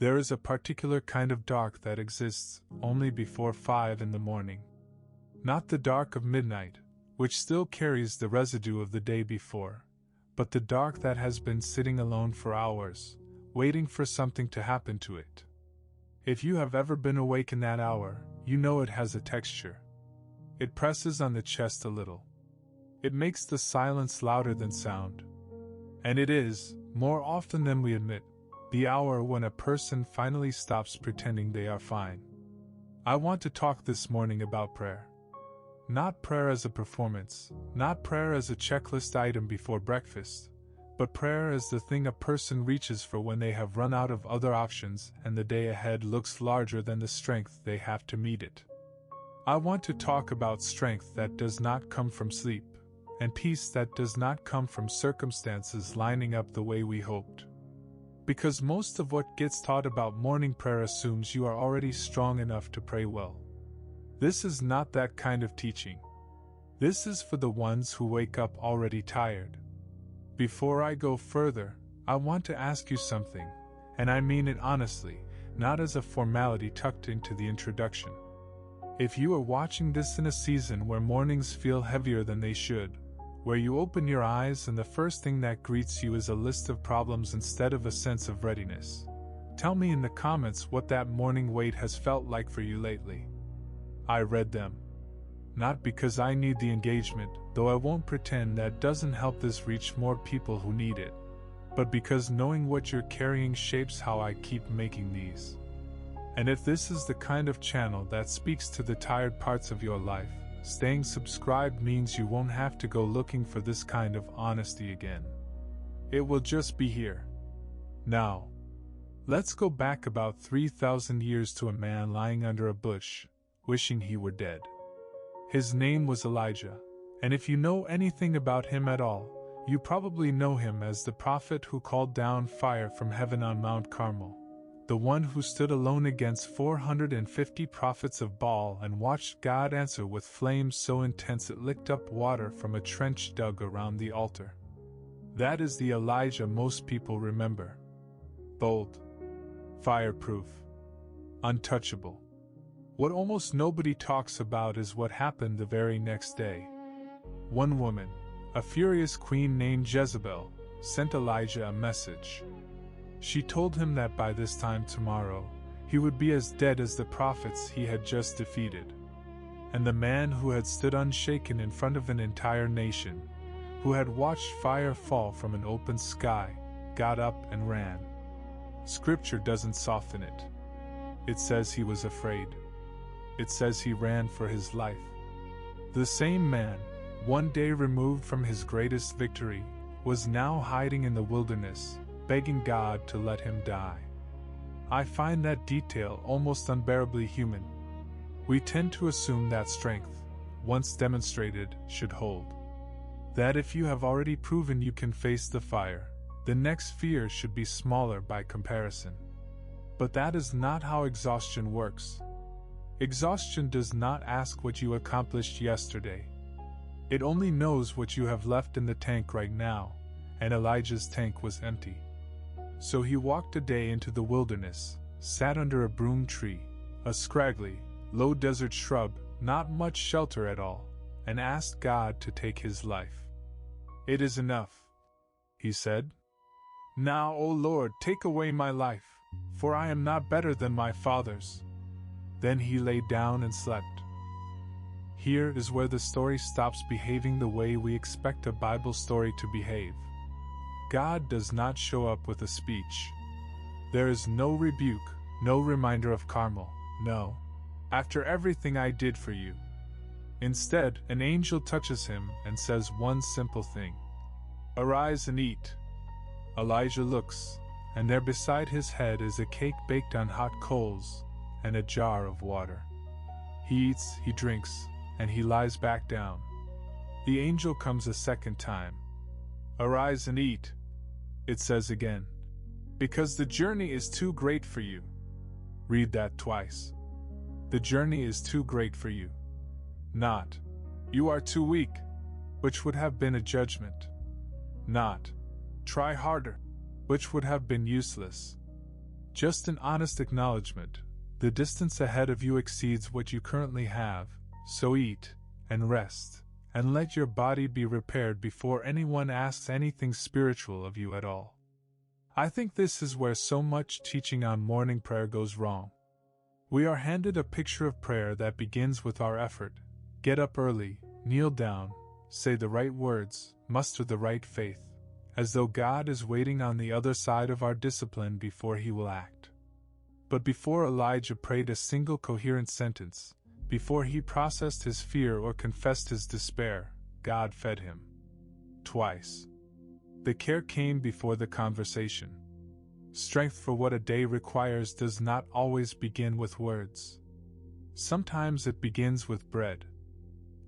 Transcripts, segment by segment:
There is a particular kind of dark that exists only before 5 in the morning. Not the dark of midnight, which still carries the residue of the day before, but the dark that has been sitting alone for hours, waiting for something to happen to it. If you have ever been awake in that hour, you know it has a texture. It presses on the chest a little. It makes the silence louder than sound. And it is, more often than we admit, the hour when a person finally stops pretending they are fine. I want to talk this morning about prayer. Not prayer as a performance, not prayer as a checklist item before breakfast, but prayer as the thing a person reaches for when they have run out of other options and the day ahead looks larger than the strength they have to meet it. I want to talk about strength that does not come from sleep, and peace that does not come from circumstances lining up the way we hoped. Because most of what gets taught about morning prayer assumes you are already strong enough to pray well. This is not that kind of teaching. This is for the ones who wake up already tired. Before I go further, I want to ask you something, and I mean it honestly, not as a formality tucked into the introduction. If you are watching this in a season where mornings feel heavier than they should, where you open your eyes and the first thing that greets you is a list of problems instead of a sense of readiness, tell me in the comments what that morning wait has felt like for you lately. I read them. Not because I need the engagement, though I won't pretend that doesn't help this reach more people who need it, but because knowing what you're carrying shapes how I keep making these. And if this is the kind of channel that speaks to the tired parts of your life, staying subscribed means you won't have to go looking for this kind of honesty again. It will just be here. Now, let's go back about 3,000 years to a man lying under a bush, wishing he were dead. His name was Elijah, and if you know anything about him at all, you probably know him as the prophet who called down fire from heaven on Mount Carmel, the one who stood alone against 450 prophets of Baal and watched God answer with flames so intense it licked up water from a trench dug around the altar. That is the Elijah most people remember. Bold, fireproof, untouchable. What almost nobody talks about is what happened the very next day. One woman, a furious queen named Jezebel, sent Elijah a message. She told him that by this time tomorrow, he would be as dead as the prophets he had just defeated. And the man who had stood unshaken in front of an entire nation, who had watched fire fall from an open sky, got up and ran. Scripture doesn't soften it. It says he was afraid. It says he ran for his life. The same man, one day removed from his greatest victory, was now hiding in the wilderness, begging God to let him die. I find that detail almost unbearably human. We tend to assume that strength, once demonstrated, should hold. That if you have already proven you can face the fire, the next fear should be smaller by comparison. But that is not how exhaustion works. Exhaustion does not ask what you accomplished yesterday. It only knows what you have left in the tank right now, and Elijah's tank was empty. So he walked a day into the wilderness, sat under a broom tree, a scraggly, low desert shrub, not much shelter at all, and asked God to take his life. "It is enough," he said. "Now, O Lord, take away my life, for I am not better than my fathers." Then he lay down and slept. Here is where the story stops behaving the way we expect a Bible story to behave. God does not show up with a speech. There is no rebuke, no reminder of Carmel, no, "After everything I did for you." Instead, an angel touches him and says one simple thing: "Arise and eat." Elijah looks, and there beside his head is a cake baked on hot coals, and a jar of water. He eats, he drinks, and he lies back down. The angel comes a second time. "Arise and eat," it says again, "because the journey is too great for you." Read that twice. The journey is too great for you. Not, "You are too weak," which would have been a judgment. Not, "Try harder," which would have been useless. Just an honest acknowledgement. The distance ahead of you exceeds what you currently have, so eat, and rest, and let your body be repaired before anyone asks anything spiritual of you at all. I think this is where so much teaching on morning prayer goes wrong. We are handed a picture of prayer that begins with our effort. Get up early, kneel down, say the right words, muster the right faith, as though God is waiting on the other side of our discipline before he will act. But before Elijah prayed a single coherent sentence, before he processed his fear or confessed his despair, God fed him. Twice. The care came before the conversation. Strength for what a day requires does not always begin with words. Sometimes it begins with bread.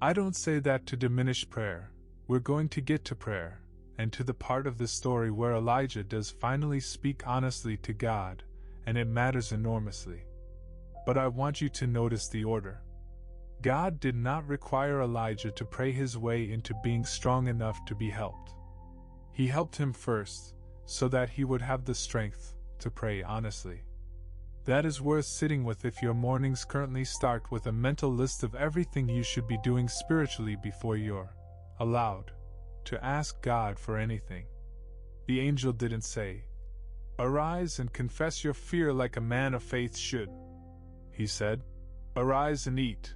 I don't say that to diminish prayer. We're going to get to prayer, and to the part of the story where Elijah does finally speak honestly to God, and it matters enormously. But I want you to notice the order. God did not require Elijah to pray his way into being strong enough to be helped. He helped him first, so that he would have the strength to pray honestly. That is worth sitting with if your mornings currently start with a mental list of everything you should be doing spiritually before you're allowed to ask God for anything. The angel didn't say, "Arise and confess your fear like a man of faith should." He said, "Arise and eat."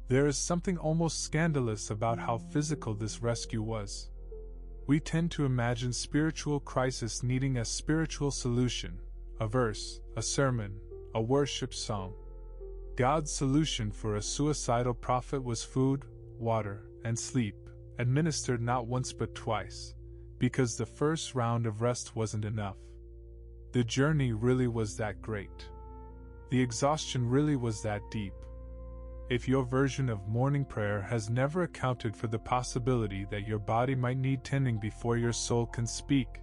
There is something almost scandalous about how physical this rescue was. We tend to imagine spiritual crisis needing a spiritual solution, a verse, a sermon, a worship song. God's solution for a suicidal prophet was food, water, and sleep, administered not once but twice, because the first round of rest wasn't enough. The journey really was that great. The exhaustion really was that deep. If your version of morning prayer has never accounted for the possibility that your body might need tending before your soul can speak,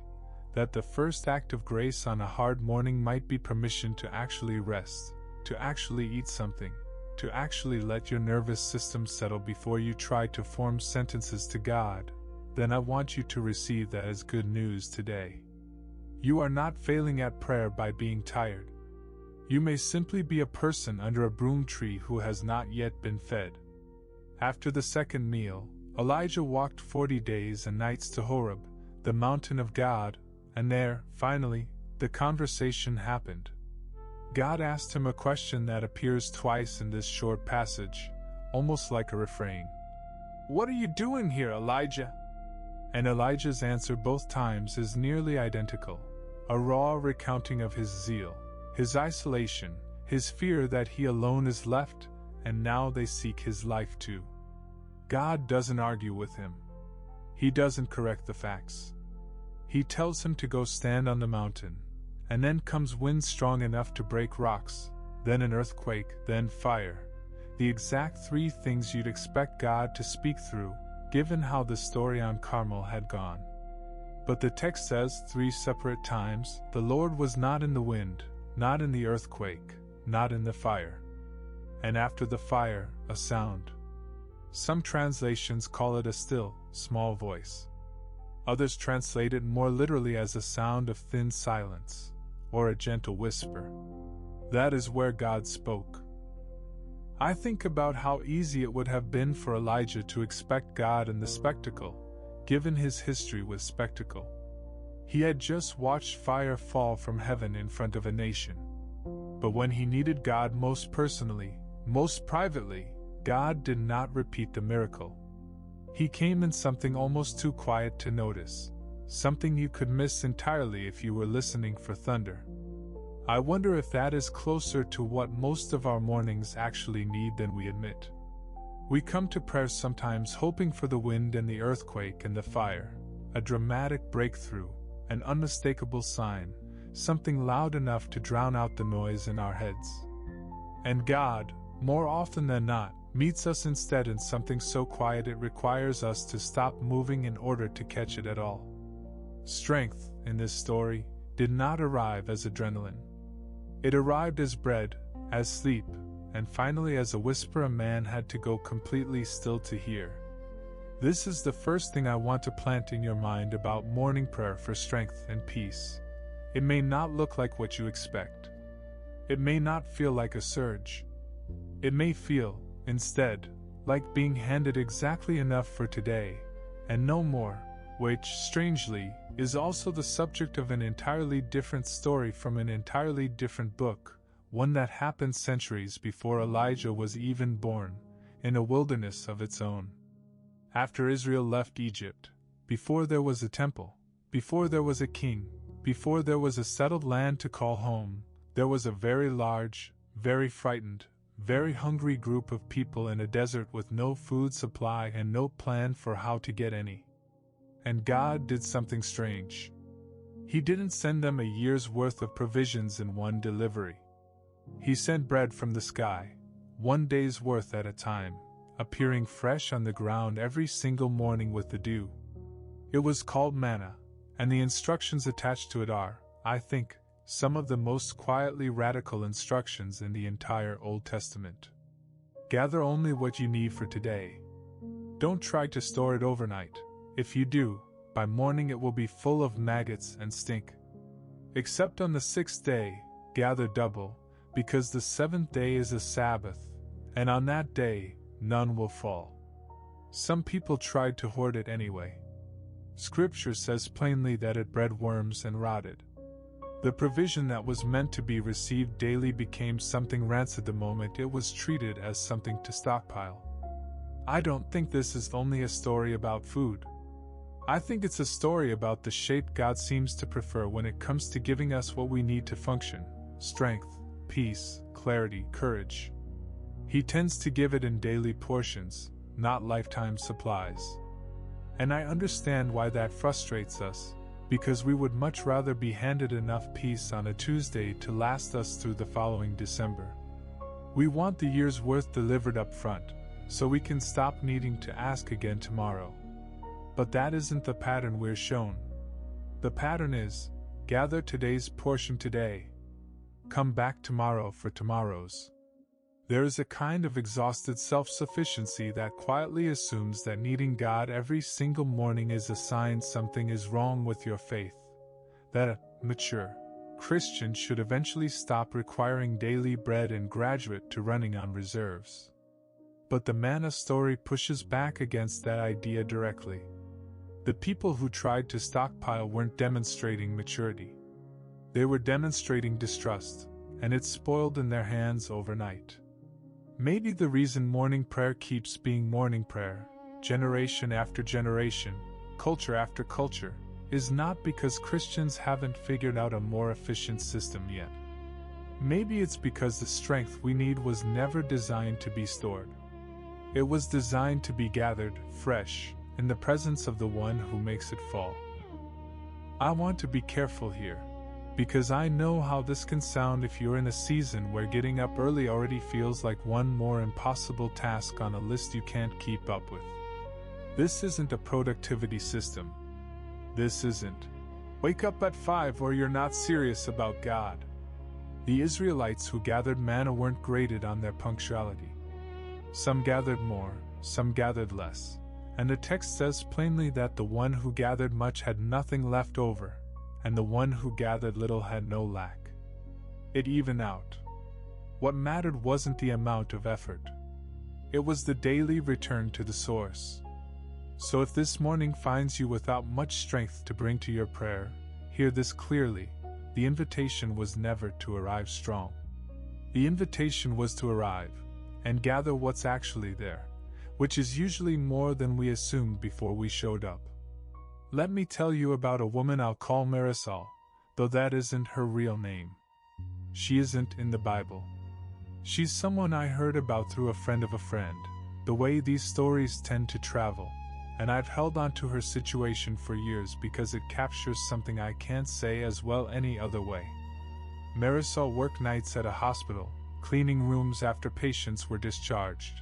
that the first act of grace on a hard morning might be permission to actually rest, to actually eat something, to actually let your nervous system settle before you try to form sentences to God, then I want you to receive that as good news today. You are not failing at prayer by being tired. You may simply be a person under a broom tree who has not yet been fed. After the second meal, Elijah walked 40 days and nights to Horeb, the mountain of God, and there, finally, the conversation happened. God asked him a question that appears twice in this short passage, almost like a refrain. "What are you doing here, Elijah?" And Elijah's answer both times is nearly identical, a raw recounting of his zeal, his isolation, his fear that he alone is left, and now they seek his life too. God doesn't argue with him. He doesn't correct the facts. He tells him to go stand on the mountain, and then comes wind strong enough to break rocks, then an earthquake, then fire. The exact three things you'd expect God to speak through, given how the story on Carmel had gone. But the text says 3 separate times, the Lord was not in the wind, not in the earthquake, not in the fire. And after the fire, a sound. Some translations call it a still, small voice. Others translate it more literally as a sound of thin silence, or a gentle whisper. That is where God spoke. I think about how easy it would have been for Elijah to expect God in the spectacle, given his history with spectacle. He had just watched fire fall from heaven in front of a nation. But when he needed God most personally, most privately, God did not repeat the miracle. He came in something almost too quiet to notice, something you could miss entirely if you were listening for thunder. I wonder if that is closer to what most of our mornings actually need than we admit. We come to prayer sometimes hoping for the wind and the earthquake and the fire, a dramatic breakthrough, an unmistakable sign, something loud enough to drown out the noise in our heads. And God, more often than not, meets us instead in something so quiet it requires us to stop moving in order to catch it at all. Strength, in this story, did not arrive as adrenaline. It arrived as bread, as sleep, and finally as a whisper a man had to go completely still to hear. This is the first thing I want to plant in your mind about morning prayer for strength and peace. It may not look like what you expect. It may not feel like a surge. It may feel, instead, like being handed exactly enough for today, and no more, which, strangely, is also the subject of an entirely different story from an entirely different book, one that happened centuries before Elijah was even born, in a wilderness of its own. After Israel left Egypt, before there was a temple, before there was a king, before there was a settled land to call home, there was a very large, very frightened, very hungry group of people in a desert with no food supply and no plan for how to get any. And God did something strange. He didn't send them a year's worth of provisions in one delivery. He sent bread from the sky, one day's worth at a time, appearing fresh on the ground every single morning with the dew. It was called manna, and the instructions attached to it are, I think, some of the most quietly radical instructions in the entire Old Testament. Gather only what you need for today. Don't try to store it overnight. If you do, by morning it will be full of maggots and stink. Except on the 6th day, gather double, because the 7th day is a Sabbath, and on that day, none will fall. Some people tried to hoard it anyway. Scripture says plainly that it bred worms and rotted. The provision that was meant to be received daily became something rancid the moment it was treated as something to stockpile. I don't think this is only a story about food. I think it's a story about the shape God seems to prefer when it comes to giving us what we need to function: strength, peace, clarity, courage. He tends to give it in daily portions, not lifetime supplies. And I understand why that frustrates us, because we would much rather be handed enough peace on a Tuesday to last us through the following December. We want the year's worth delivered up front, so we can stop needing to ask again tomorrow. But that isn't the pattern we're shown. The pattern is, gather today's portion today. Come back tomorrow for tomorrow's. There is a kind of exhausted self-sufficiency that quietly assumes that needing God every single morning is a sign something is wrong with your faith. That a mature Christian should eventually stop requiring daily bread and graduate to running on reserves. But the manna story pushes back against that idea directly. The people who tried to stockpile weren't demonstrating maturity. They were demonstrating distrust, and it spoiled in their hands overnight. Maybe the reason morning prayer keeps being morning prayer, generation after generation, culture after culture, is not because Christians haven't figured out a more efficient system yet. Maybe it's because the strength we need was never designed to be stored. It was designed to be gathered, fresh, in the presence of the one who makes it fall. I want to be careful here, because I know how this can sound if you're in a season where getting up early already feels like one more impossible task on a list you can't keep up with. This isn't a productivity system. This isn't, wake up at 5 or you're not serious about God. The Israelites who gathered manna weren't graded on their punctuality. Some gathered more, some gathered less, and the text says plainly that the one who gathered much had nothing left over, and the one who gathered little had no lack. It evened out. What mattered wasn't the amount of effort. It was the daily return to the source. So if this morning finds you without much strength to bring to your prayer, hear this clearly: the invitation was never to arrive strong. The invitation was to arrive and gather what's actually there, which is usually more than we assumed before we showed up. Let me tell you about a woman I'll call Marisol, though that isn't her real name. She isn't in the Bible. She's someone I heard about through a friend of a friend, the way these stories tend to travel, and I've held on to her situation for years because it captures something I can't say as well any other way. Marisol worked nights at a hospital, cleaning rooms after patients were discharged,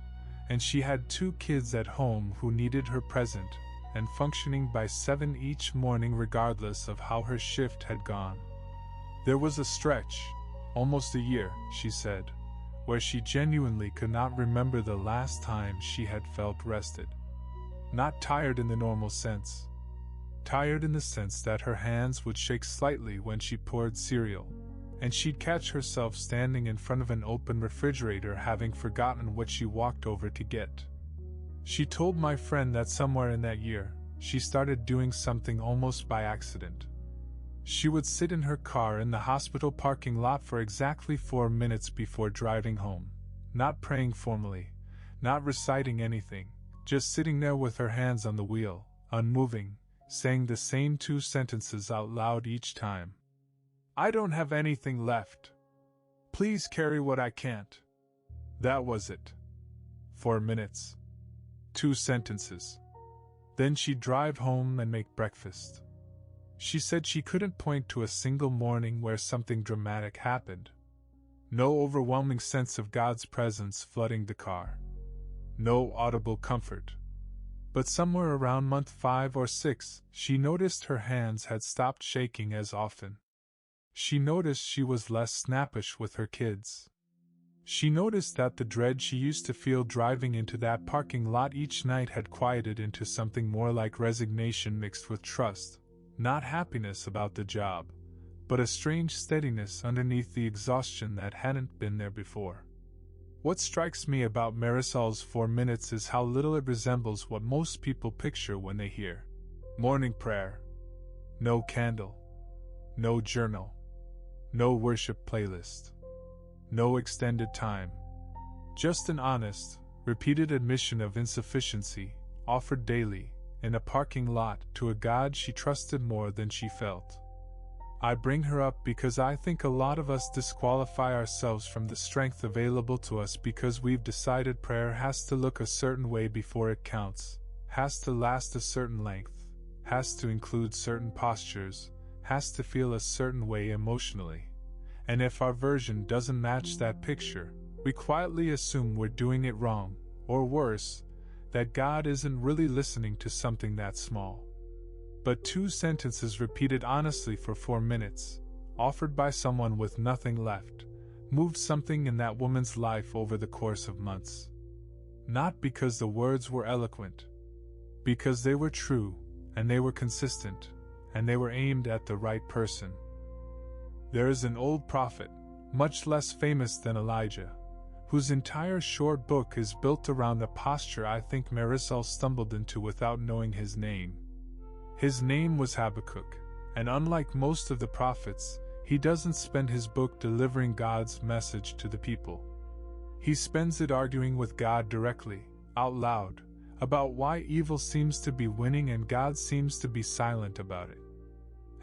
and she had 2 kids at home who needed her present and functioning by 7 each morning regardless of how her shift had gone. There was a stretch, almost a year, she said, where she genuinely could not remember the last time she had felt rested. Not tired in the normal sense. tired in the sense that her hands would shake slightly when she poured cereal, and she'd catch herself standing in front of an open refrigerator having forgotten what she walked over to get. She told my friend that somewhere in that year, she started doing something almost by accident. She would sit in her car in the hospital parking lot for exactly 4 minutes before driving home, not praying formally, not reciting anything, just sitting there with her hands on the wheel, unmoving, saying the same 2 sentences out loud each time. I don't have anything left. Please carry what I can't. That was it. 4 minutes. 2 sentences. Then she'd drive home and make breakfast. She said she couldn't point to a single morning where something dramatic happened. No overwhelming sense of God's presence flooding the car. No audible comfort. But somewhere around month 5 or 6, she noticed her hands had stopped shaking as often. She noticed she was less snappish with her kids. She noticed that the dread she used to feel driving into that parking lot each night had quieted into something more like resignation mixed with trust, not happiness about the job, but a strange steadiness underneath the exhaustion that hadn't been there before. What strikes me about Marisol's 4 minutes is how little it resembles what most people picture when they hear morning prayer. No candle. No journal. No worship playlist. No extended time. Just an honest, repeated admission of insufficiency, offered daily, in a parking lot to a God she trusted more than she felt. I bring her up because I think a lot of us disqualify ourselves from the strength available to us because we've decided prayer has to look a certain way before it counts, has to last a certain length, has to include certain postures, has to feel a certain way emotionally. And if our version doesn't match that picture, we quietly assume we're doing it wrong, or worse, that God isn't really listening to something that small. But 2 sentences repeated honestly for 4 minutes, offered by someone with nothing left, moved something in that woman's life over the course of months. Not because the words were eloquent, because they were true, and they were consistent, and they were aimed at the right person. There is an old prophet, much less famous than Elijah, whose entire short book is built around a posture I think Marisol stumbled into without knowing his name. His name was Habakkuk, and unlike most of the prophets, he doesn't spend his book delivering God's message to the people. He spends it arguing with God directly, out loud, about why evil seems to be winning and God seems to be silent about it.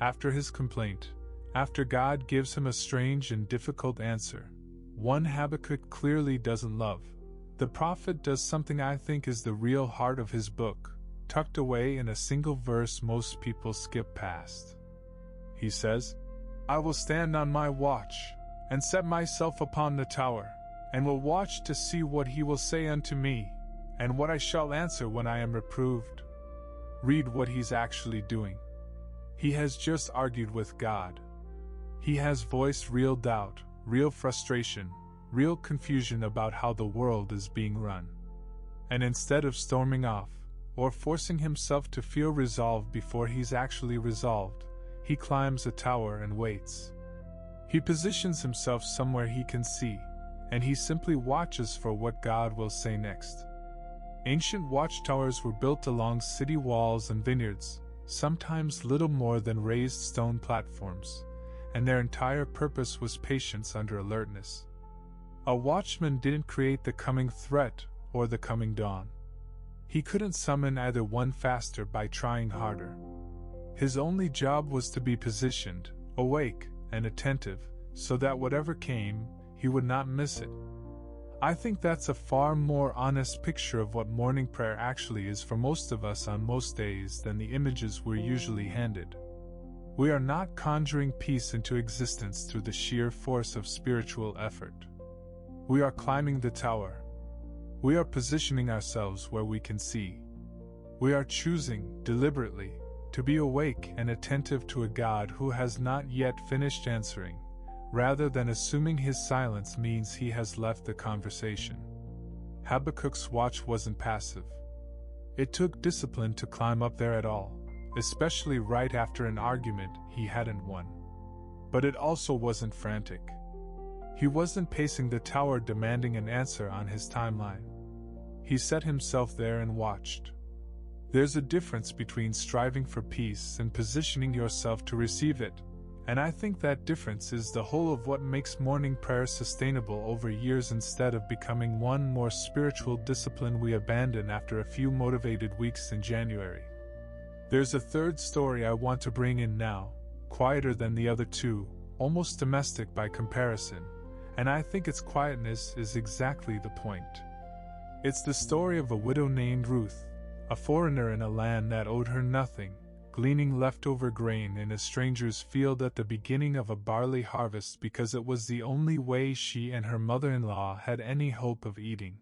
After his complaint, after God gives him a strange and difficult answer, one Habakkuk clearly doesn't love, the prophet does something I think is the real heart of his book, tucked away in a single verse most people skip past. He says, I will stand on my watch, and set myself upon the tower, and will watch to see what he will say unto me, and what I shall answer when I am reproved. Read what he's actually doing. He has just argued with God. He has voiced real doubt, real frustration, real confusion about how the world is being run. And instead of storming off, or forcing himself to feel resolved before he's actually resolved, he climbs a tower and waits. He positions himself somewhere he can see, and he simply watches for what God will say next. Ancient watchtowers were built along city walls and vineyards, sometimes little more than raised stone platforms, and their entire purpose was patience under alertness. A watchman didn't create the coming threat or the coming dawn. He couldn't summon either one faster by trying harder. His only job was to be positioned, awake, and attentive, so that whatever came, he would not miss it. I think that's a far more honest picture of what morning prayer actually is for most of us on most days than the images we're usually handed. We are not conjuring peace into existence through the sheer force of spiritual effort. We are climbing the tower. We are positioning ourselves where we can see. We are choosing, deliberately, to be awake and attentive to a God who has not yet finished answering, rather than assuming his silence means he has left the conversation. Habakkuk's watch wasn't passive. It took discipline to climb up there at all, especially right after an argument he hadn't won. But it also wasn't frantic. He wasn't pacing the tower demanding an answer on his timeline. He set himself there and watched. There's a difference between striving for peace and positioning yourself to receive it, and I think that difference is the whole of what makes morning prayer sustainable over years instead of becoming one more spiritual discipline we abandon after a few motivated weeks in January. There's a third story I want to bring in now, quieter than the other two, almost domestic by comparison, and I think its quietness is exactly the point. It's the story of a widow named Ruth, a foreigner in a land that owed her nothing, gleaning leftover grain in a stranger's field at the beginning of a barley harvest because it was the only way she and her mother-in-law had any hope of eating.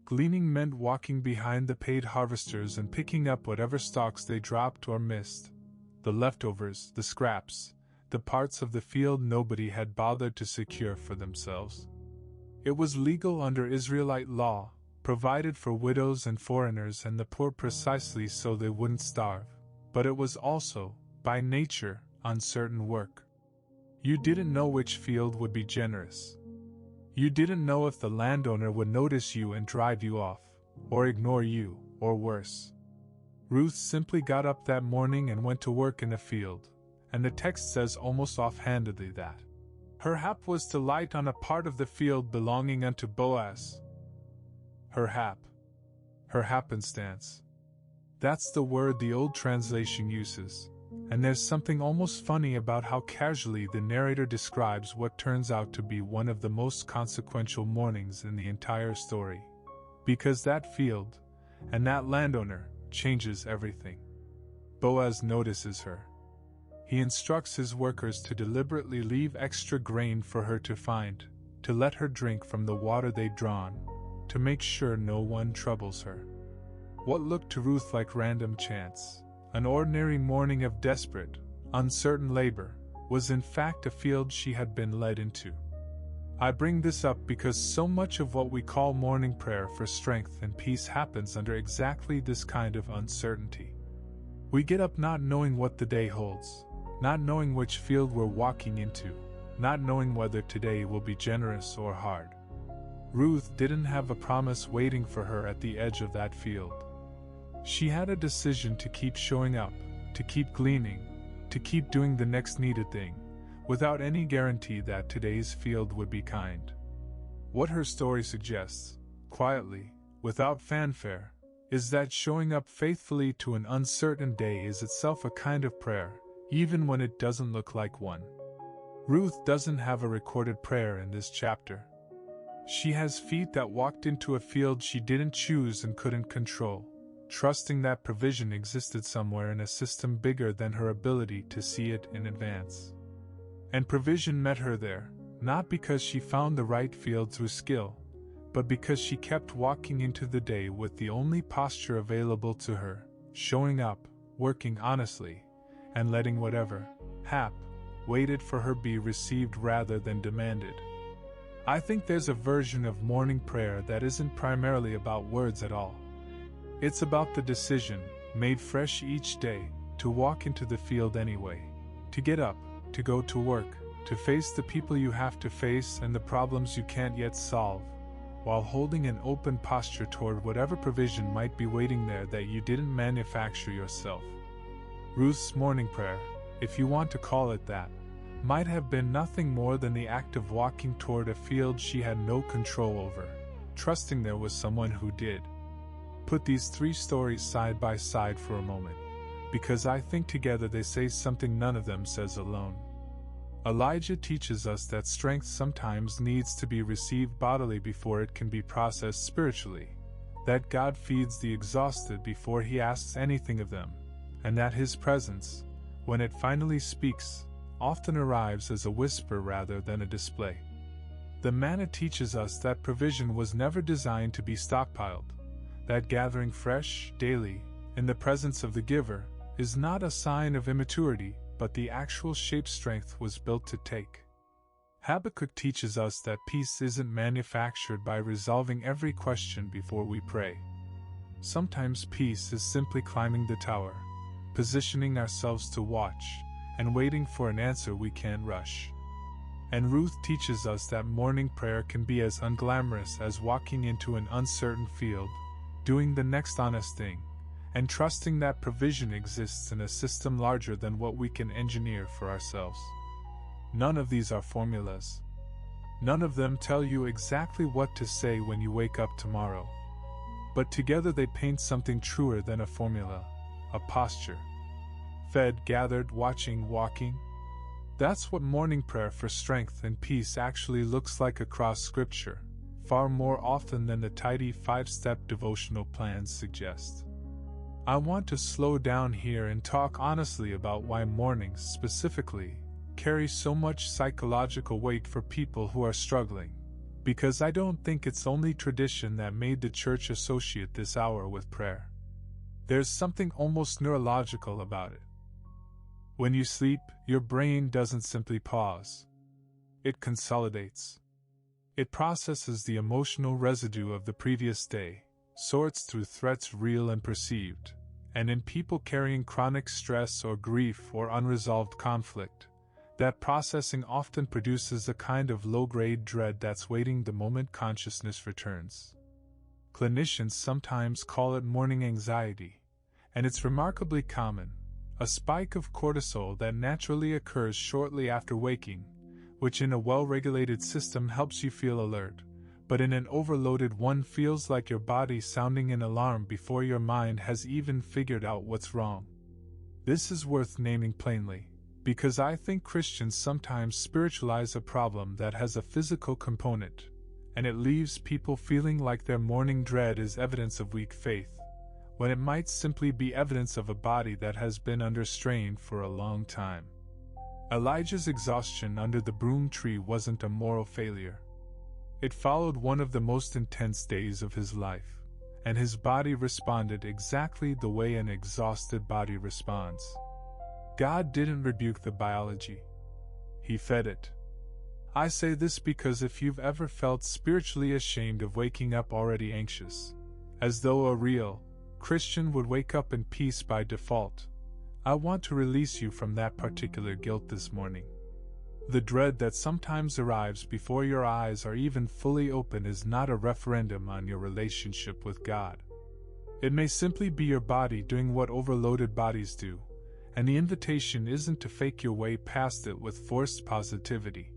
Gleaning meant walking behind the paid harvesters and picking up whatever stalks they dropped or missed, the leftovers, the scraps, the parts of the field nobody had bothered to secure for themselves. It was legal under Israelite law, provided for widows and foreigners and the poor precisely so they wouldn't starve, but it was also, by nature, uncertain work. You didn't know which field would be generous. You didn't know if the landowner would notice you and drive you off, or ignore you, or worse. Ruth simply got up that morning and went to work in a field, and the text says almost offhandedly that her hap was to light on a part of the field belonging unto Boaz. Her happenstance. That's the word the old translation uses, and there's something almost funny about how casually the narrator describes what turns out to be one of the most consequential mornings in the entire story. Because that field, and that landowner, changes everything. Boaz notices her. He instructs his workers to deliberately leave extra grain for her to find, to let her drink from the water they'd drawn, to make sure no one troubles her. What looked to Ruth like random chance, an ordinary morning of desperate, uncertain labor, was in fact a field she had been led into. I bring this up because so much of what we call morning prayer for strength and peace happens under exactly this kind of uncertainty. We get up not knowing what the day holds, not knowing which field we're walking into, not knowing whether today will be generous or hard. Ruth didn't have a promise waiting for her at the edge of that field. She had a decision to keep showing up, to keep gleaning, to keep doing the next needed thing, without any guarantee that today's field would be kind. What her story suggests, quietly, without fanfare, is that showing up faithfully to an uncertain day is itself a kind of prayer, even when it doesn't look like one. Ruth doesn't have a recorded prayer in this chapter. She has feet that walked into a field she didn't choose and couldn't control, trusting that provision existed somewhere in a system bigger than her ability to see it in advance. And provision met her there, not because she found the right field through skill, but because she kept walking into the day with the only posture available to her, showing up, working honestly, and letting whatever waited for her be received rather than demanded. I think there's a version of morning prayer that isn't primarily about words at all. It's about the decision, made fresh each day, to walk into the field anyway, to get up, to go to work, to face the people you have to face and the problems you can't yet solve, while holding an open posture toward whatever provision might be waiting there that you didn't manufacture yourself. Ruth's morning prayer, if you want to call it that, might have been nothing more than the act of walking toward a field she had no control over, trusting there was someone who did. Put these three stories side by side for a moment, because I think together they say something none of them says alone. Elijah teaches us that strength sometimes needs to be received bodily before it can be processed spiritually, that God feeds the exhausted before he asks anything of them, and that his presence, when it finally speaks, often arrives as a whisper rather than a display. The manna teaches us that provision was never designed to be stockpiled, that gathering fresh, daily, in the presence of the giver, is not a sign of immaturity, but the actual shape strength was built to take. Habakkuk teaches us that peace isn't manufactured by resolving every question before we pray. Sometimes peace is simply climbing the tower, positioning ourselves to watch, and waiting for an answer we can't rush. And Ruth teaches us that morning prayer can be as unglamorous as walking into an uncertain field, doing the next honest thing, and trusting that provision exists in a system larger than what we can engineer for ourselves. None of these are formulas. None of them tell you exactly what to say when you wake up tomorrow. But together they paint something truer than a formula, a posture. Fed, gathered, watching, walking. That's what morning prayer for strength and peace actually looks like across Scripture, far more often than the tidy 5-step devotional plans suggest. I want to slow down here and talk honestly about why mornings, specifically, carry so much psychological weight for people who are struggling, because I don't think it's only tradition that made the church associate this hour with prayer. There's something almost neurological about it. When you sleep, your brain doesn't simply pause. It consolidates. It processes the emotional residue of the previous day, sorts through threats real and perceived, and in people carrying chronic stress or grief or unresolved conflict, that processing often produces a kind of low-grade dread that's waiting the moment consciousness returns. Clinicians sometimes call it morning anxiety, and it's remarkably common, a spike of cortisol that naturally occurs shortly after waking, which in a well-regulated system helps you feel alert, but in an overloaded one feels like your body sounding an alarm before your mind has even figured out what's wrong. This is worth naming plainly, because I think Christians sometimes spiritualize a problem that has a physical component, and it leaves people feeling like their morning dread is evidence of weak faith, when it might simply be evidence of a body that has been under strain for a long time. Elijah's exhaustion under the broom tree wasn't a moral failure. It followed one of the most intense days of his life, and his body responded exactly the way an exhausted body responds. God didn't rebuke the biology. He fed it. I say this because if you've ever felt spiritually ashamed of waking up already anxious, as though a real Christian would wake up in peace by default, I want to release you from that particular guilt this morning. The dread that sometimes arrives before your eyes are even fully open is not a referendum on your relationship with God. It may simply be your body doing what overloaded bodies do, and the invitation isn't to fake your way past it with forced positivity.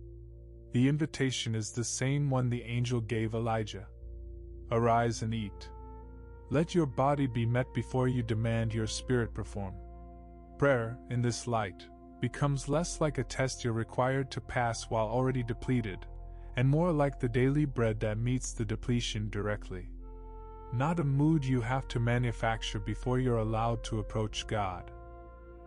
The invitation is the same one the angel gave Elijah. Arise and eat. Let your body be met before you demand your spirit perform. Prayer, in this light, becomes less like a test you're required to pass while already depleted, and more like the daily bread that meets the depletion directly. Not a mood you have to manufacture before you're allowed to approach God.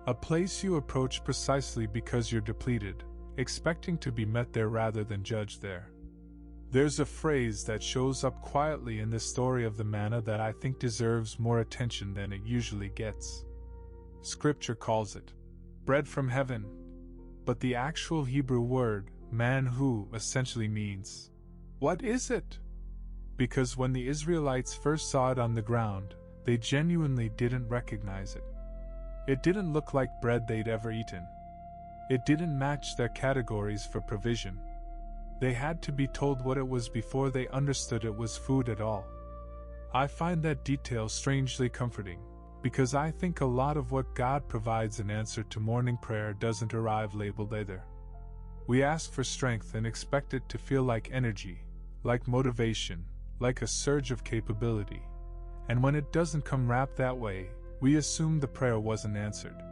A place you approach precisely because you're depleted, expecting to be met there rather than judged there. There's a phrase that shows up quietly in the story of the manna that I think deserves more attention than it usually gets. Scripture calls it bread from heaven, but the actual Hebrew word, manhu, essentially means, what is it? Because when the Israelites first saw it on the ground, they genuinely didn't recognize it. It didn't look like bread they'd ever eaten. It didn't match their categories for provision. They had to be told what it was before they understood it was food at all. I find that detail strangely comforting, because I think a lot of what God provides in answer to morning prayer doesn't arrive labeled either. We ask for strength and expect it to feel like energy, like motivation, like a surge of capability. And when it doesn't come wrapped that way, we assume the prayer wasn't answered.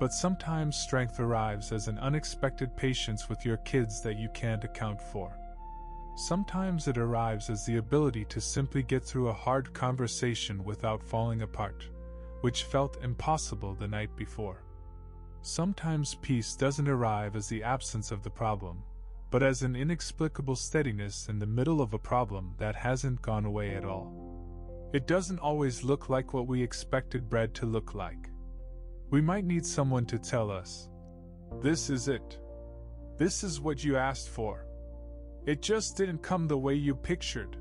But sometimes strength arrives as an unexpected patience with your kids that you can't account for. Sometimes it arrives as the ability to simply get through a hard conversation without falling apart, which felt impossible the night before. Sometimes peace doesn't arrive as the absence of the problem, but as an inexplicable steadiness in the middle of a problem that hasn't gone away at all. It doesn't always look like what we expected bread to look like. We might need someone to tell us, this is it. This is what you asked for. It just didn't come the way you pictured.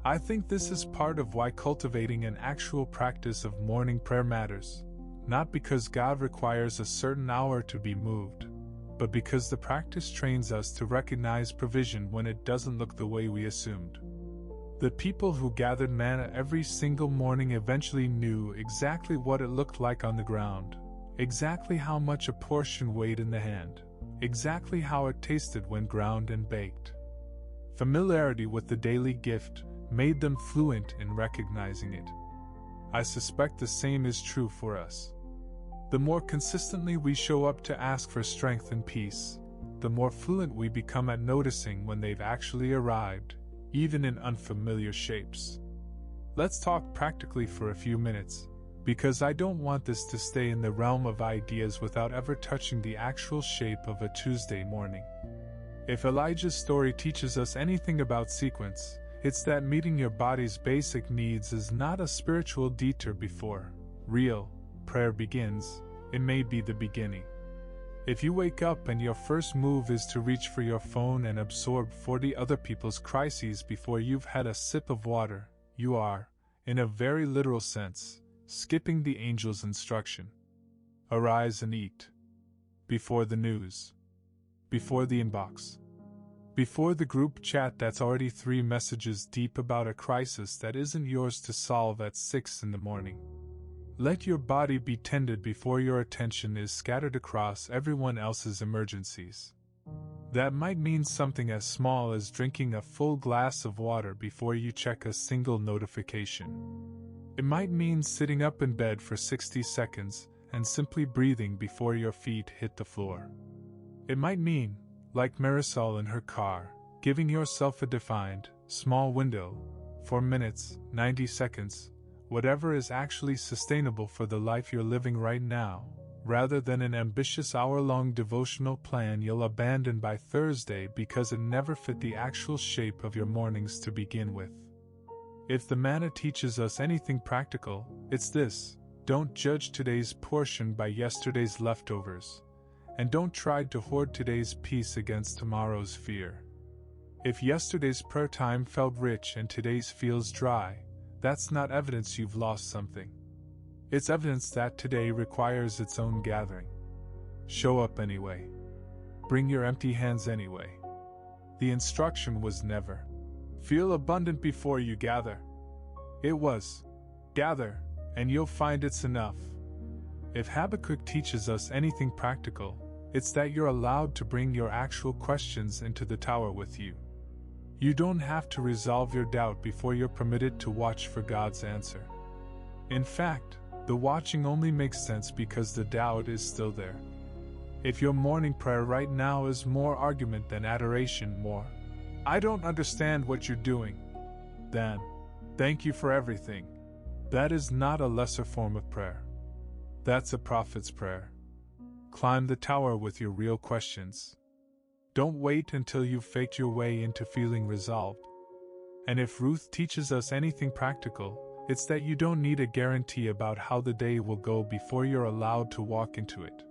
I think this is part of why cultivating an actual practice of morning prayer matters, not because God requires a certain hour to be moved, but because the practice trains us to recognize provision when it doesn't look the way we assumed. The people who gathered manna every single morning eventually knew exactly what it looked like on the ground, exactly how much a portion weighed in the hand, exactly how it tasted when ground and baked. Familiarity with the daily gift made them fluent in recognizing it. I suspect the same is true for us. The more consistently we show up to ask for strength and peace, the more fluent we become at noticing when they've actually arrived, even in unfamiliar shapes. Let's talk practically for a few minutes, because I don't want this to stay in the realm of ideas without ever touching the actual shape of a Tuesday morning. If Elijah's story teaches us anything about sequence, it's that meeting your body's basic needs is not a spiritual detour before real prayer begins. It may be the beginning. If you wake up and your first move is to reach for your phone and absorb 40 other people's crises before you've had a sip of water, you are, in a very literal sense, skipping the angel's instruction. Arise and eat. Before the news. Before the inbox. Before the group chat that's already 3 messages deep about a crisis that isn't yours to solve at 6 in the morning. Let your body be tended before your attention is scattered across everyone else's emergencies. That might mean something as small as drinking a full glass of water before you check a single notification. It might mean sitting up in bed for 60 seconds and simply breathing before your feet hit the floor. It might mean, like Marisol in her car, giving yourself a defined, small window, 4 minutes, 90 seconds, whatever is actually sustainable for the life you're living right now, rather than an ambitious hour-long devotional plan you'll abandon by Thursday because it never fit the actual shape of your mornings to begin with. If the manna teaches us anything practical, it's this: don't judge today's portion by yesterday's leftovers, and don't try to hoard today's peace against tomorrow's fear. If yesterday's prayer time felt rich and today's feels dry, that's not evidence you've lost something. It's evidence that today requires its own gathering. Show up anyway. Bring your empty hands anyway. The instruction was never, feel abundant before you gather. It was, gather, and you'll find it's enough. If Habakkuk teaches us anything practical, it's that you're allowed to bring your actual questions into the tower with you. You don't have to resolve your doubt before you're permitted to watch for God's answer. In fact, the watching only makes sense because the doubt is still there. If your morning prayer right now is more argument than adoration, more, "I don't understand what you're doing," than, "Thank you for everything," that is not a lesser form of prayer. That's a prophet's prayer. Climb the tower with your real questions. Don't wait until you've faked your way into feeling resolved. And if Ruth teaches us anything practical, it's that you don't need a guarantee about how the day will go before you're allowed to walk into it.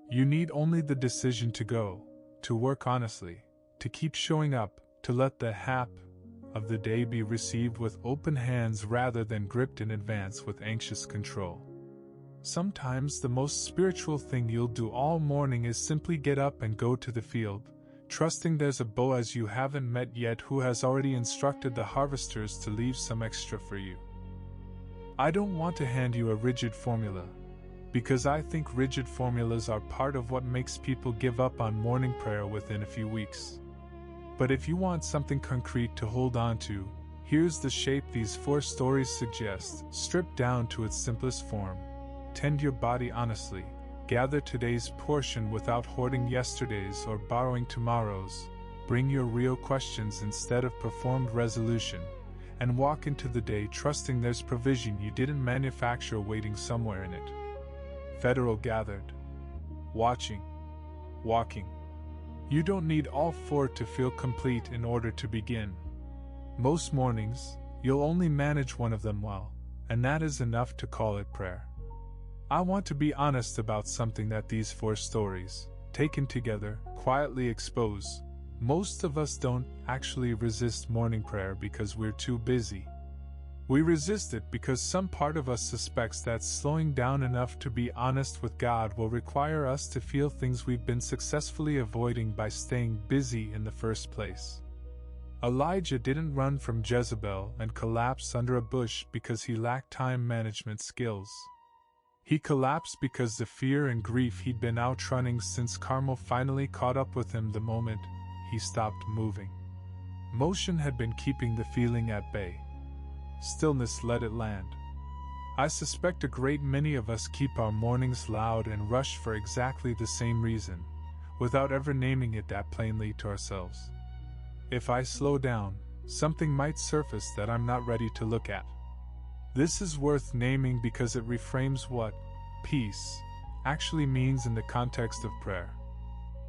You need only the decision to go, to work honestly, to keep showing up, to let the hap of the day be received with open hands rather than gripped in advance with anxious control. Sometimes the most spiritual thing you'll do all morning is simply get up and go to the field, trusting there's a Boaz you haven't met yet who has already instructed the harvesters to leave some extra for you. I don't want to hand you a rigid formula, because I think rigid formulas are part of what makes people give up on morning prayer within a few weeks. But if you want something concrete to hold on to, here's the shape these 4 stories suggest, stripped down to its simplest form. Tend your body honestly, gather today's portion without hoarding yesterday's or borrowing tomorrow's, bring your real questions instead of performed resolution, and walk into the day trusting there's provision you didn't manufacture waiting somewhere in it. Federal gathered. Watching. Walking. You don't need all 4 to feel complete in order to begin. Most mornings, you'll only manage one of them well, and that is enough to call it prayer. I want to be honest about something that these 4 stories, taken together, quietly expose. Most of us don't actually resist morning prayer because we're too busy. We resist it because some part of us suspects that slowing down enough to be honest with God will require us to feel things we've been successfully avoiding by staying busy in the first place. Elijah didn't run from Jezebel and collapse under a bush because he lacked time management skills. He collapsed because the fear and grief he'd been outrunning since Carmel finally caught up with him the moment he stopped moving. Motion had been keeping the feeling at bay. Stillness let it land. I suspect a great many of us keep our mornings loud and rush for exactly the same reason, without ever naming it that plainly to ourselves. If I slow down, something might surface that I'm not ready to look at. This is worth naming because it reframes what peace actually means in the context of prayer.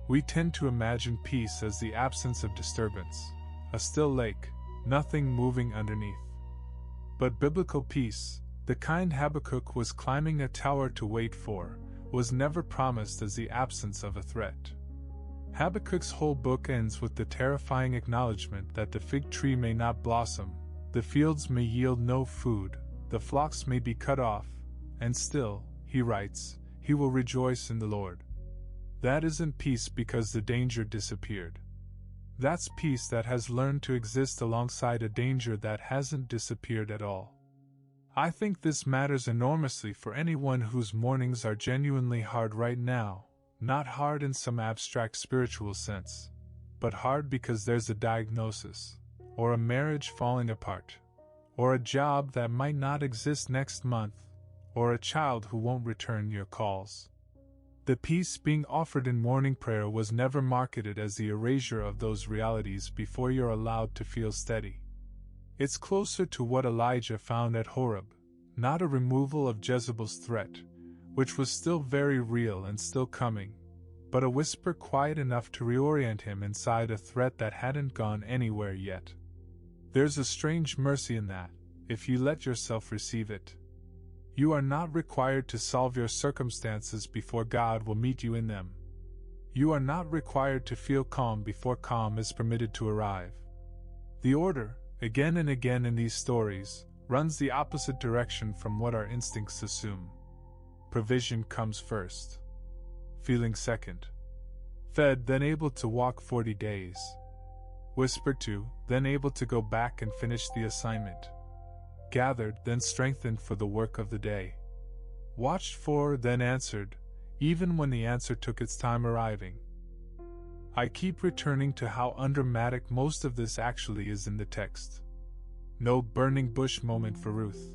We tend to imagine peace as the absence of disturbance, a still lake, nothing moving underneath. But biblical peace, the kind Habakkuk was climbing a tower to wait for, was never promised as the absence of a threat. Habakkuk's whole book ends with the terrifying acknowledgement that the fig tree may not blossom, the fields may yield no food, the flocks may be cut off, and still, he writes, he will rejoice in the Lord. That isn't peace because the danger disappeared. That's peace that has learned to exist alongside a danger that hasn't disappeared at all. I think this matters enormously for anyone whose mornings are genuinely hard right now, not hard in some abstract spiritual sense, but hard because there's a diagnosis, or a marriage falling apart, or a job that might not exist next month, or a child who won't return your calls. The peace being offered in morning prayer was never marketed as the erasure of those realities before you're allowed to feel steady. It's closer to what Elijah found at Horeb, not a removal of Jezebel's threat, which was still very real and still coming, but a whisper quiet enough to reorient him inside a threat that hadn't gone anywhere yet. There's a strange mercy in that, if you let yourself receive it. You are not required to solve your circumstances before God will meet you in them. You are not required to feel calm before calm is permitted to arrive. The order, again and again in these stories, runs the opposite direction from what our instincts assume. Provision comes first. Feeling second. Fed, then able to walk 40 days. Whispered to, then able to go back and finish the assignment. Gathered, then strengthened for the work of the day. Watched for, then answered, even when the answer took its time arriving. I keep returning to how undramatic most of this actually is in the text. No burning bush moment for Ruth.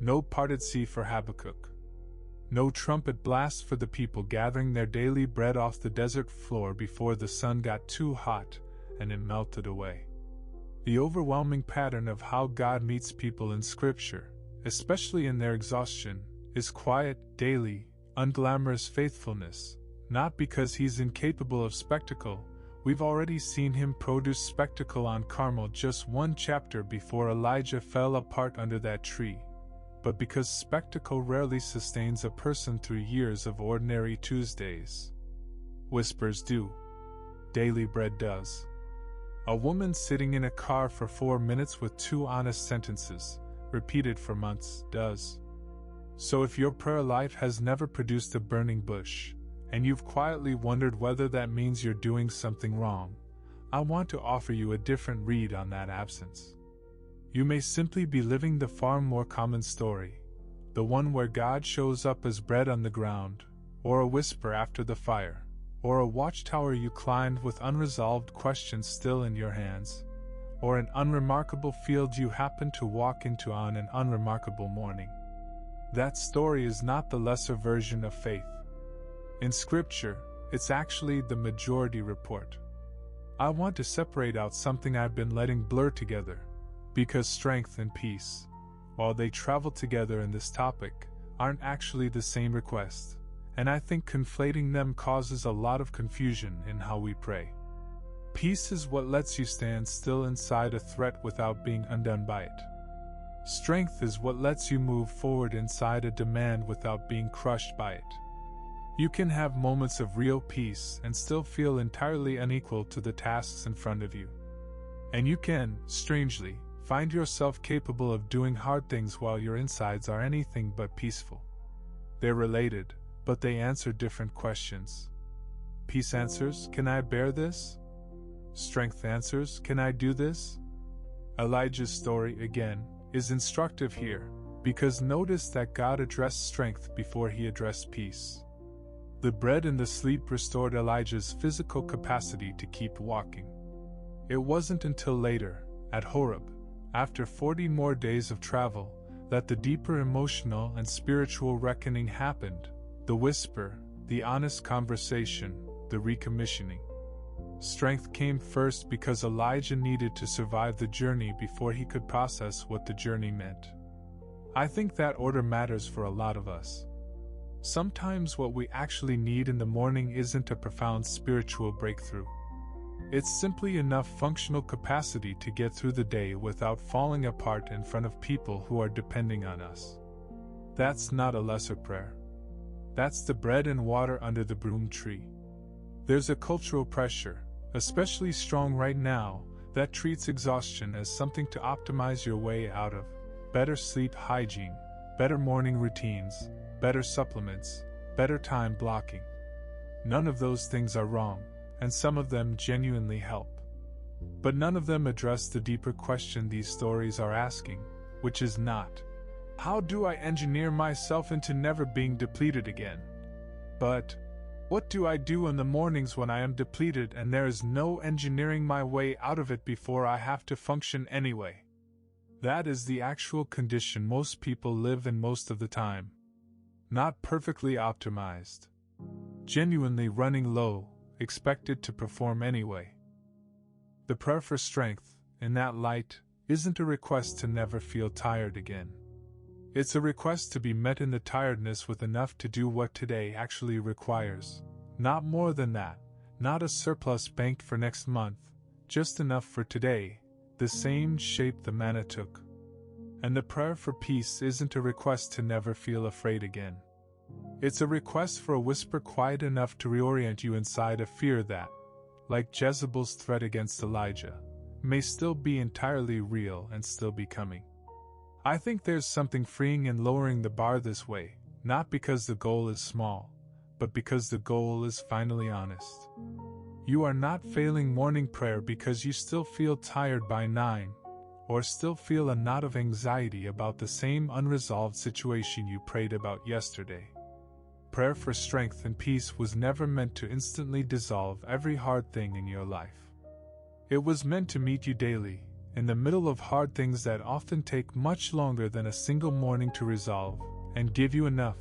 No parted sea for Habakkuk. No trumpet blast for the people gathering their daily bread off the desert floor before the sun got too hot and it melted away. The overwhelming pattern of how God meets people in Scripture, especially in their exhaustion, is quiet, daily, unglamorous faithfulness, not because he's incapable of spectacle. We've already seen him produce spectacle on Carmel just one chapter before Elijah fell apart under that tree, but because spectacle rarely sustains a person through years of ordinary Tuesdays. Whispers do. Daily bread does. A woman sitting in a car for 4 minutes with 2 honest sentences, repeated for months, does. So if your prayer life has never produced a burning bush, and you've quietly wondered whether that means you're doing something wrong, I want to offer you a different read on that absence. You may simply be living the far more common story, the one where God shows up as bread on the ground, or a whisper after the fire, or a watchtower you climbed with unresolved questions still in your hands, or an unremarkable field you happened to walk into on an unremarkable morning. That story is not the lesser version of faith. In Scripture, it's actually the majority report. I want to separate out something I've been letting blur together, because strength and peace, while they travel together in this topic, aren't actually the same request. And I think conflating them causes a lot of confusion in how we pray. Peace is what lets you stand still inside a threat without being undone by it. Strength is what lets you move forward inside a demand without being crushed by it. You can have moments of real peace and still feel entirely unequal to the tasks in front of you. And you can, strangely, Find yourself capable of doing hard things while your insides are anything but peaceful. They're related, but they answer different questions. Peace answers, can I bear this? Strength answers, can I do this? Elijah's story, again, is instructive here, because notice that God addressed strength before he addressed peace. The bread and the sleep restored Elijah's physical capacity to keep walking. It wasn't until later, at Horeb, after 40 more days of travel, that the deeper emotional and spiritual reckoning happened, the whisper, the honest conversation, the recommissioning. Strength came first because Elijah needed to survive the journey before he could process what the journey meant. I think that order matters for a lot of us. Sometimes what we actually need in the morning isn't a profound spiritual breakthrough. It's simply enough functional capacity to get through the day without falling apart in front of people who are depending on us. That's not a lesser prayer. That's the bread and water under the broom tree. There's a cultural pressure, especially strong right now, that treats exhaustion as something to optimize your way out of. Better sleep hygiene, better morning routines, better supplements, better time blocking. None of those things are wrong, and some of them genuinely help. But none of them address the deeper question these stories are asking, which is not, how do I engineer myself into never being depleted again? But, what do I do in the mornings when I am depleted and there is no engineering my way out of it before I have to function anyway? That is the actual condition most people live in most of the time. Not perfectly optimized. Genuinely running low, expected to perform anyway. The prayer for strength, in that light, isn't a request to never feel tired again. It's a request to be met in the tiredness with enough to do what today actually requires. Not more than that, not a surplus banked for next month, just enough for today, the same shape the manna took. And the prayer for peace isn't a request to never feel afraid again. It's a request for a whisper quiet enough to reorient you inside a fear that, like Jezebel's threat against Elijah, may still be entirely real and still be coming. I think there's something freeing in lowering the bar this way, not because the goal is small, but because the goal is finally honest. You are not failing morning prayer because you still feel tired by 9, or still feel a knot of anxiety about the same unresolved situation you prayed about yesterday. Prayer for strength and peace was never meant to instantly dissolve every hard thing in your life. It was meant to meet you daily, in the middle of hard things that often take much longer than a single morning to resolve, and give you enough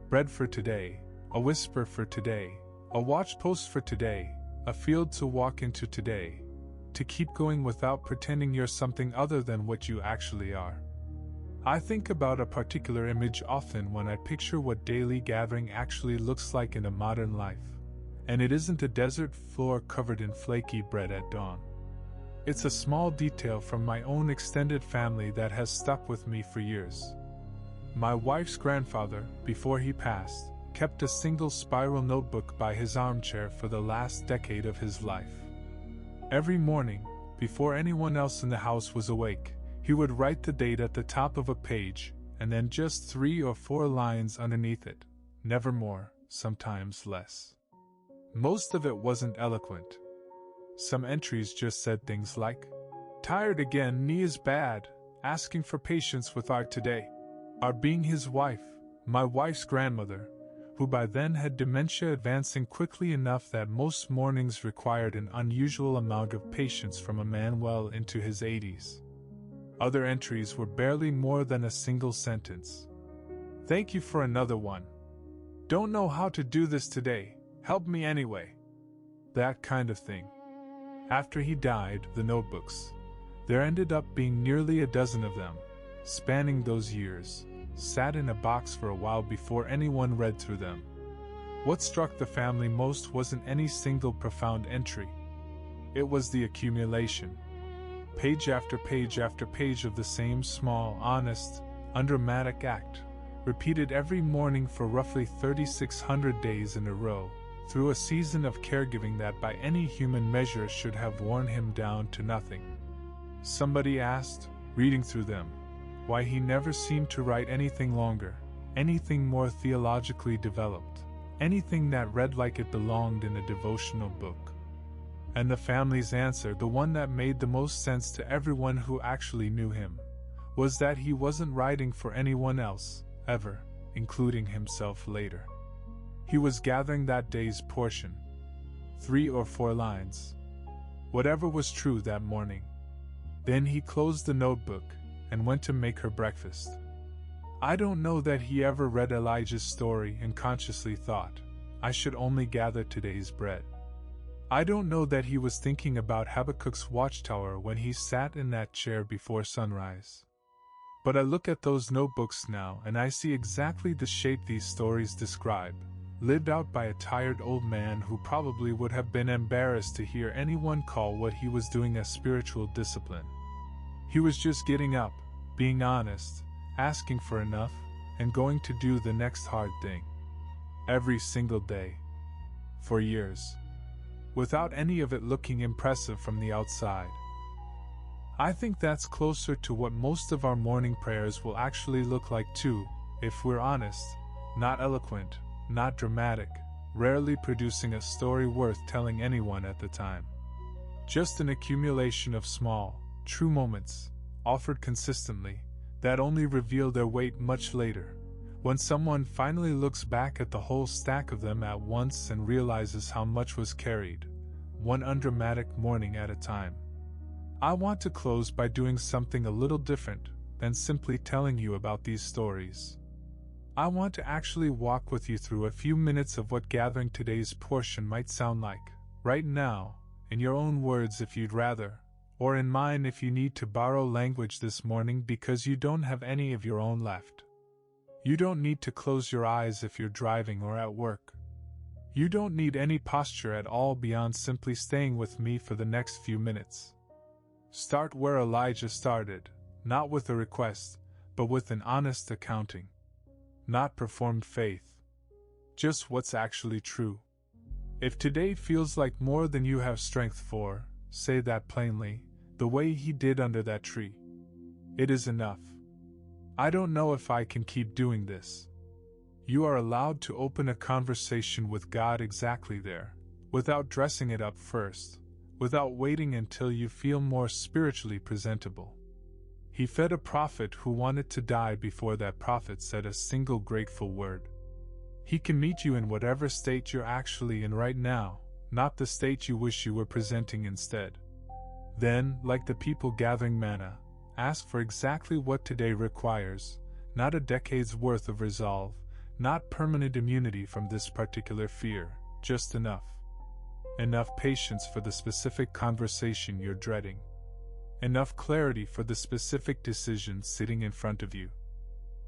bread for today, a whisper for today, a watch post for today, a field to walk into today, to keep going without pretending you're something other than what you actually are. I think about a particular image often when I picture what daily gathering actually looks like in a modern life, and it isn't a desert floor covered in flaky bread at dawn. It's a small detail from my own extended family that has stuck with me for years. My wife's grandfather, before he passed, kept a single spiral notebook by his armchair for the last decade of his life. Every morning, before anyone else in the house was awake, he would write the date at the top of a page, and then just 3 or 4 lines underneath it, never more, sometimes less. Most of it wasn't eloquent. Some entries just said things like, "Tired again, knee is bad, asking for patience with our today." Our being his wife, my wife's grandmother, who by then had dementia advancing quickly enough that most mornings required an unusual amount of patience from a man well into his 80s. Other entries were barely more than a single sentence. "Thank you for another one. Don't know how to do this today, help me anyway." That kind of thing. After he died, the notebooks, there ended up being nearly a dozen of them, spanning those years, sat in a box for a while before anyone read through them. What struck the family most wasn't any single profound entry. It was the accumulation. Page after page after page of the same small, honest, undramatic act, repeated every morning for roughly 3,600 days in a row, through a season of caregiving that by any human measure should have worn him down to nothing. Somebody asked, reading through them, why he never seemed to write anything longer, anything more theologically developed, anything that read like it belonged in a devotional book. And the family's answer, the one that made the most sense to everyone who actually knew him, was that he wasn't writing for anyone else, ever, including himself later. He was gathering that day's portion. 3 or 4 lines. Whatever was true that morning. Then he closed the notebook and went to make her breakfast. I don't know that he ever read Elijah's story and consciously thought, I should only gather today's bread. I don't know that he was thinking about Habakkuk's watchtower when he sat in that chair before sunrise. But I look at those notebooks now and I see exactly the shape these stories describe, lived out by a tired old man who probably would have been embarrassed to hear anyone call what he was doing a spiritual discipline. He was just getting up, being honest, asking for enough, and going to do the next hard thing. Every single day. For years. Without any of it looking impressive from the outside. I think that's closer to what most of our morning prayers will actually look like too, if we're honest, not eloquent, not dramatic, rarely producing a story worth telling anyone at the time. Just an accumulation of small, true moments, offered consistently, that only reveal their weight much later, when someone finally looks back at the whole stack of them at once and realizes how much was carried, one undramatic morning at a time. I want to close by doing something a little different than simply telling you about these stories. I want to actually walk with you through a few minutes of what gathering today's portion might sound like, right now, in your own words if you'd rather, or in mine if you need to borrow language this morning because you don't have any of your own left. You don't need to close your eyes if you're driving or at work. You don't need any posture at all beyond simply staying with me for the next few minutes. Start where Elijah started, not with a request, but with an honest accounting. Not performed faith. Just what's actually true. If today feels like more than you have strength for, say that plainly, the way he did under that tree. It is enough. I don't know if I can keep doing this. You are allowed to open a conversation with God exactly there, without dressing it up first, without waiting until you feel more spiritually presentable. He fed a prophet who wanted to die before that prophet said a single grateful word. He can meet you in whatever state you're actually in right now, not the state you wish you were presenting instead. Then, like the people gathering manna, ask for exactly what today requires, not a decade's worth of resolve, not permanent immunity from this particular fear, just enough. Enough patience for the specific conversation you're dreading. Enough clarity for the specific decision sitting in front of you.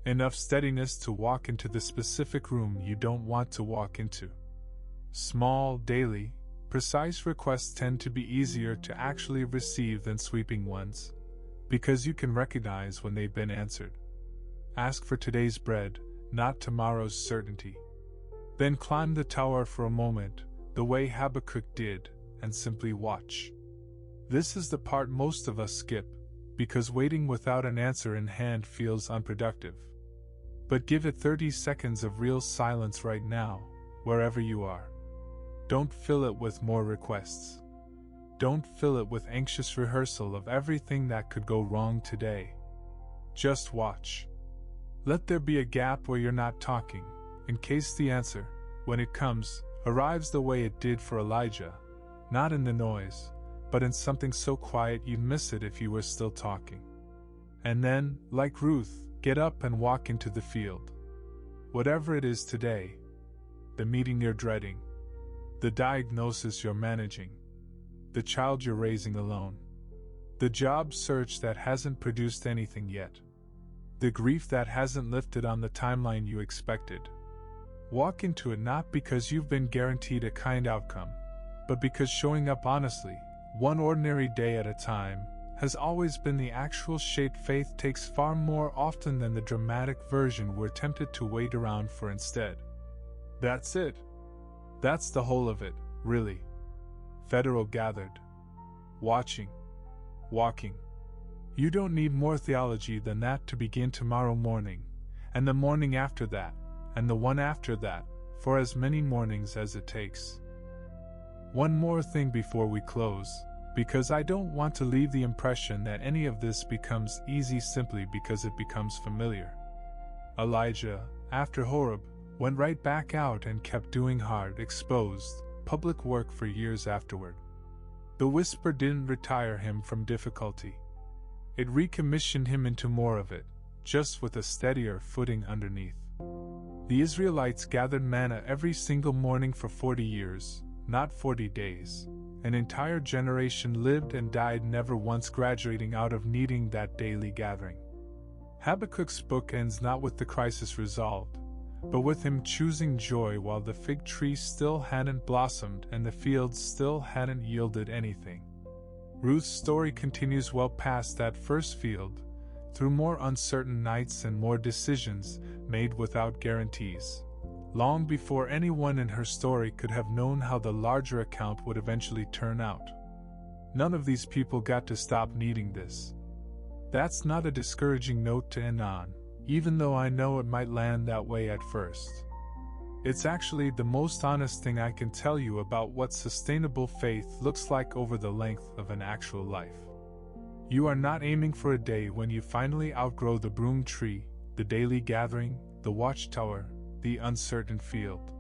Enough steadiness to walk into the specific room you don't want to walk into. Small, daily, precise requests tend to be easier to actually receive than sweeping ones, because you can recognize when they've been answered. Ask for today's bread, not tomorrow's certainty. Then climb the tower for a moment, the way Habakkuk did, and simply watch. This is the part most of us skip, because waiting without an answer in hand feels unproductive. But give it 30 seconds of real silence right now, wherever you are. Don't fill it with more requests. Don't fill it with anxious rehearsal of everything that could go wrong today. Just watch. Let there be a gap where you're not talking, in case the answer, when it comes, arrives the way it did for Elijah, not in the noise, but in something so quiet you'd miss it if you were still talking. And then, like Ruth, get up and walk into the field. Whatever it is today, the meeting you're dreading, the diagnosis you're managing, the child you're raising alone, the job search that hasn't produced anything yet, the grief that hasn't lifted on the timeline you expected. Walk into it not because you've been guaranteed a kind outcome, but because showing up honestly, one ordinary day at a time, has always been the actual shape faith takes far more often than the dramatic version we're tempted to wait around for instead. That's it. That's the whole of it, really. Federal gathered. Watching. Walking. You don't need more theology than that to begin tomorrow morning, and the morning after that, and the one after that, for as many mornings as it takes. One more thing before we close, because I don't want to leave the impression that any of this becomes easy simply because it becomes familiar. Elijah, after Horeb, went right back out and kept doing hard, exposed, public work for years afterward. The whisper didn't retire him from difficulty. It recommissioned him into more of it, just with a steadier footing underneath. The Israelites gathered manna every single morning for 40 years, not 40 days. An entire generation lived and died, never once graduating out of needing that daily gathering. Habakkuk's book ends not with the crisis resolved, but with him choosing joy while the fig tree still hadn't blossomed and the fields still hadn't yielded anything. Ruth's story continues well past that first field, through more uncertain nights and more decisions made without guarantees, long before anyone in her story could have known how the larger account would eventually turn out. None of these people got to stop needing this. That's not a discouraging note to end on, even though I know it might land that way at first. It's actually the most honest thing I can tell you about what sustainable faith looks like over the length of an actual life. You are not aiming for a day when you finally outgrow the broom tree, the daily gathering, the watchtower, the uncertain field.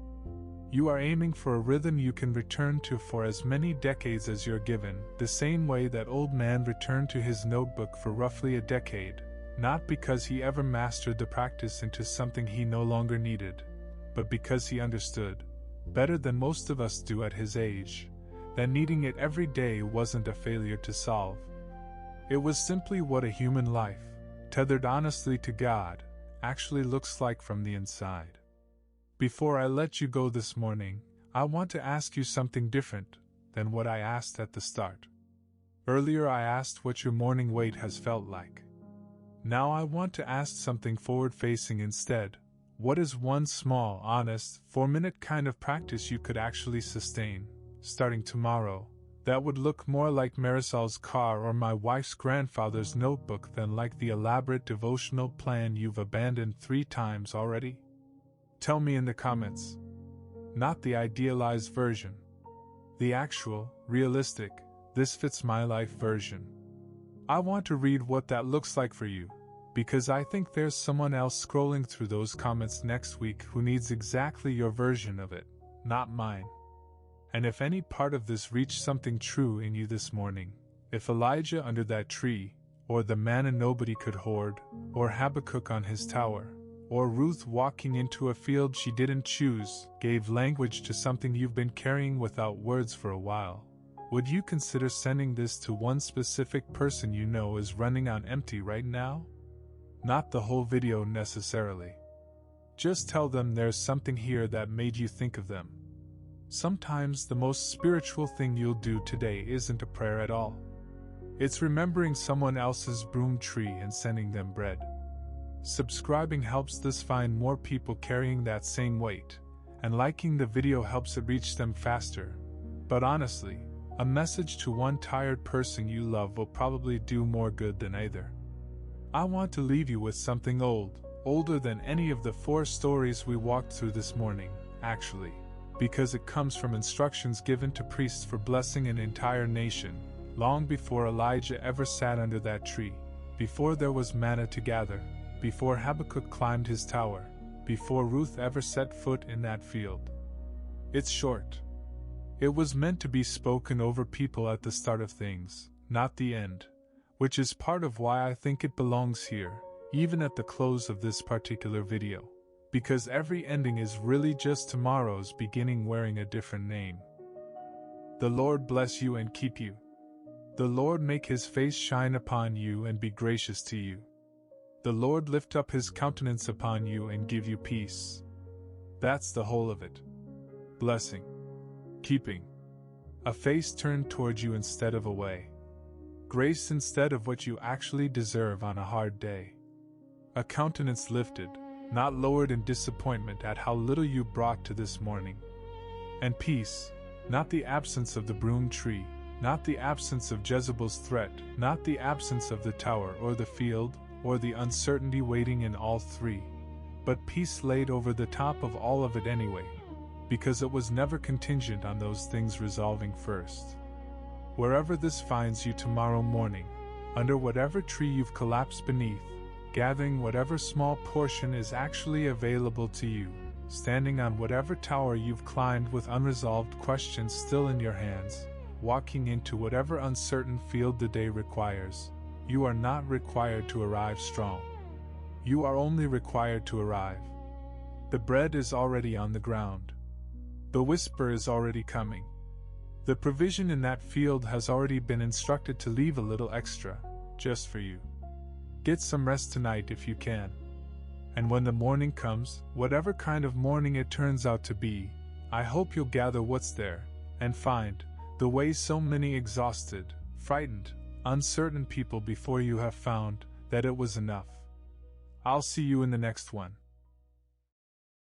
You are aiming for a rhythm you can return to for as many decades as you're given, the same way that old man returned to his notebook for roughly a decade, not because he ever mastered the practice into something he no longer needed, but because he understood, better than most of us do at his age, that needing it every day wasn't a failure to solve. It was simply what a human life, tethered honestly to God, actually looks like from the inside. Before I let you go this morning, I want to ask you something different than what I asked at the start. Earlier I asked what your morning wait has felt like. Now I want to ask something forward-facing instead. What is one small, honest, 4-minute kind of practice you could actually sustain, starting tomorrow, that would look more like Marisol's car or my wife's grandfather's notebook than like the elaborate devotional plan you've abandoned 3 times already? Tell me in the comments. Not the idealized version. The actual, realistic, this fits my life version. I want to read what that looks like for you, because I think there's someone else scrolling through those comments next week who needs exactly your version of it, not mine. And if any part of this reached something true in you this morning, if Elijah under that tree, or the manna nobody could hoard, or Habakkuk on his tower, or Ruth walking into a field she didn't choose, gave language to something you've been carrying without words for a while, would you consider sending this to one specific person you know is running on empty right now? Not the whole video necessarily. Just tell them there's something here that made you think of them. Sometimes the most spiritual thing you'll do today isn't a prayer at all. It's remembering someone else's broom tree and sending them bread. Subscribing helps this find more people carrying that same weight, and liking the video helps it reach them faster. But honestly, a message to one tired person you love will probably do more good than either. I want to leave you with something older than any of the 4 stories we walked through this morning, actually, because it comes from instructions given to priests for blessing an entire nation, long before Elijah ever sat under that tree, before there was manna to gather, before Habakkuk climbed his tower, before Ruth ever set foot in that field. It's short. It was meant to be spoken over people at the start of things, not the end, which is part of why I think it belongs here, even at the close of this particular video, because every ending is really just tomorrow's beginning wearing a different name. The Lord bless you and keep you. The Lord make his face shine upon you and be gracious to you. The Lord lift up his countenance upon you and give you peace. That's the whole of it. Blessing. Keeping. A face turned towards you instead of away. Grace instead of what you actually deserve on a hard day. A countenance lifted, not lowered in disappointment at how little you brought to this morning. And peace, not the absence of the broom tree, not the absence of Jezebel's threat, not the absence of the tower or the field, or the uncertainty waiting in all three, but peace laid over the top of all of it anyway, because it was never contingent on those things resolving first. Wherever this finds you tomorrow morning, under whatever tree you've collapsed beneath, gathering whatever small portion is actually available to you, standing on whatever tower you've climbed with unresolved questions still in your hands, walking into whatever uncertain field the day requires, you are not required to arrive strong. You are only required to arrive. The bread is already on the ground. The whisper is already coming. The provision in that field has already been instructed to leave a little extra, just for you. Get some rest tonight if you can. And when the morning comes, whatever kind of morning it turns out to be, I hope you'll gather what's there, and find, the way so many exhausted, frightened, uncertain people before you have found, that it was enough. I'll see you in the next one.